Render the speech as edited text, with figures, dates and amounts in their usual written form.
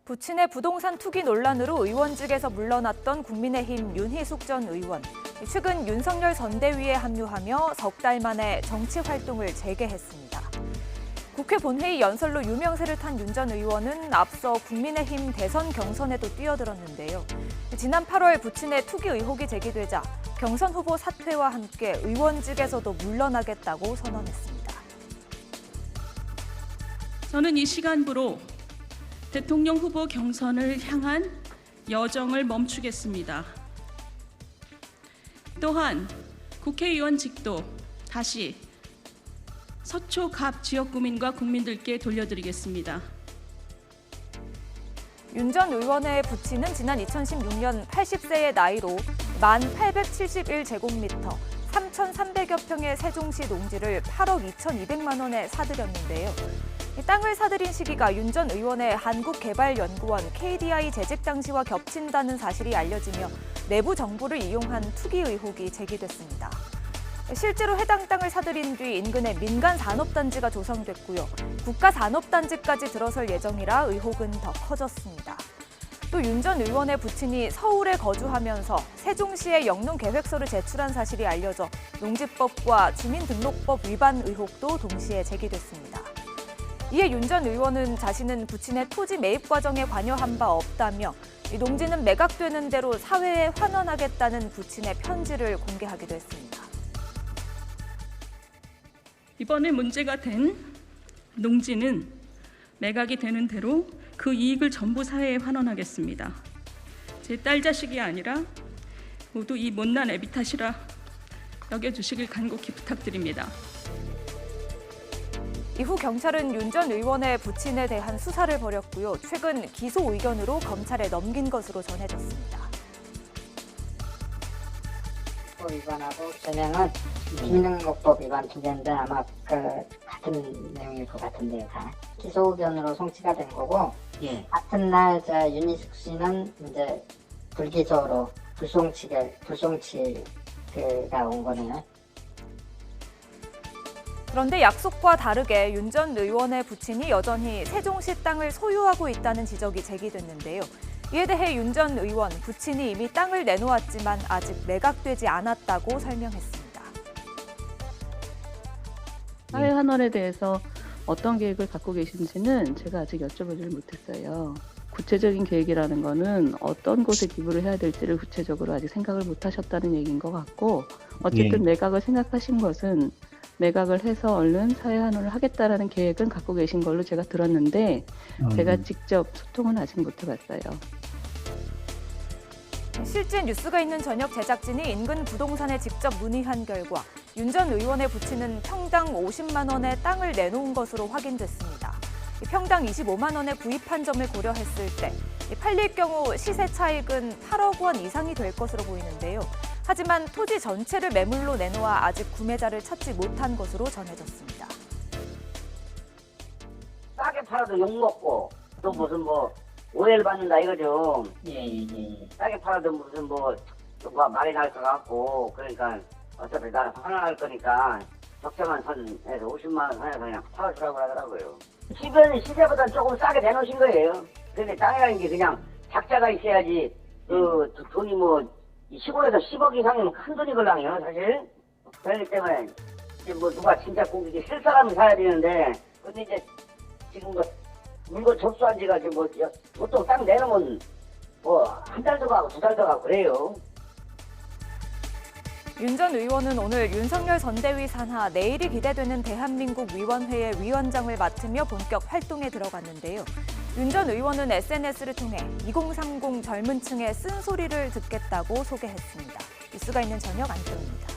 부친의 부동산 투기 논란으로 의원직에서 물러났던 국민의힘 윤희숙 전 의원. 최근 윤석열 선대위에 합류하며 석 달 만에 정치 활동을 재개했습니다. 국회 본회의 연설로 유명세를 탄 윤 전 의원은 앞서 국민의힘 대선 경선에도 뛰어들었는데요. 지난 8월 부친의 투기 의혹이 제기되자 경선 후보 사퇴와 함께 의원직에서도 물러나겠다고 선언했습니다. 저는 이 시간부로 대통령 후보 경선을 향한 여정을 멈추겠습니다. 또한 국회의원직도 다시 서초 갑 지역구민과 국민들께 돌려드리겠습니다. 윤 전 의원의 부친은 지난 2016년 80세의 나이로 1,871제곱미터, 3,300여 평의 세종시 농지를 8억 2,200만 원에 사들였는데요. 이 땅을 사들인 시기가 윤 전 의원의 한국개발연구원 KDI 재직 당시와 겹친다는 사실이 알려지며 내부 정보를 이용한 투기 의혹이 제기됐습니다. 실제로 해당 땅을 사들인 뒤 인근에 민간산업단지가 조성됐고요. 국가산업단지까지 들어설 예정이라 의혹은 더 커졌습니다. 또 윤 전 의원의 부친이 서울에 거주하면서 세종시에 영농계획서를 제출한 사실이 알려져 농지법과 주민등록법 위반 의혹도 동시에 제기됐습니다. 이에 윤 전 의원은 자신은 부친의 토지 매입 과정에 관여한 바 없다며 이 농지는 매각되는 대로 사회에 환원하겠다는 부친의 편지를 공개하기도 했습니다. 이번에 문제가 된 농지는 매각이 되는 대로 그 이익을 전부 사회에 환원하겠습니다. 제 딸 자식이 아니라 모두 이 못난 애비 탓이라 여겨주시길 간곡히 부탁드립니다. 이후 경찰은 윤 전 의원의 부친에 대한 수사를 벌였고요. 최근 기소 의견으로 검찰에 넘긴 것으로 전해졌습니다. 위반하고 전형은 주민등록법 위반 2개인데 아마 그 같은 내용일 것 같은데요. 다 기소 의견으로 송치가 된 거고, 예. 같은 날 윤희숙 씨는 이제 불기소로 불송치가 온 거네요. 그런데 약속과 다르게 윤 전 의원의 부친이 여전히 세종시 땅을 소유하고 있다는 지적이 제기됐는데요. 이에 대해 윤 전 의원, 부친이 이미 땅을 내놓았지만 아직 매각되지 않았다고 설명했습니다. 사회 환원에 대해서 어떤 계획을 갖고 계신지는 제가 아직 여쭤보지를 못했어요. 구체적인 계획이라는 거는 어떤 곳에 기부를 해야 될지를 구체적으로 아직 생각을 못 하셨다는 얘기인 것 같고, 어쨌든 매각을 생각하신 것은 매각을 해서 얼른 사회 환원을 하겠다라는 계획은 갖고 계신 걸로 제가 들었는데 제가 직접 소통은 아직 못 해봤어요. 실제 뉴스가 있는 저녁 제작진이 인근 부동산에 직접 문의한 결과 윤 전 의원의 부친은 평당 50만 원의 땅을 내놓은 것으로 확인됐습니다. 평당 25만 원에 구입한 점을 고려했을 때 팔릴 경우 시세 차익은 8억 원 이상이 될 것으로 보이는데요. 하지만 토지 전체를 매물로 내놓아 아직 구매자를 찾지 못한 것으로 전해졌습니다. 싸게 팔아도 욕먹고 또 무슨 오해를 받는다 이거죠. 예. 싸게 팔아도 무슨 말이 날 것 같고, 그러니까 어차피 나는 환원할 거니까 적정한 선에서 50만 원 선에서 그냥 팔아주라고 하더라고요. 주변 시세보다 조금 싸게 내놓으신 거예요. 근데 땅이라는 게 그냥 작자가 있어야지 돈이 시골에서 10억 이상이면 큰 돈이 걸랑요 사실. 그렇기 때문에 이제 누가 진짜 꼭 이제 쓸 사람은 사야 되는데, 근데 이제 지금 물건 접수한 지가 지금 보통 땅 내놓으면 한 달도 가고 2달도 가고 그래요. 윤 전 의원은 오늘 윤석열 선대위 산하 내일이 기대되는 대한민국 위원회의 위원장을 맡으며 본격 활동에 들어갔는데요. 윤 전 의원은 SNS를 통해 2030 젊은 층의 쓴소리를 듣겠다고 소개했습니다. 뉴스가 있는 저녁 안태호입니다.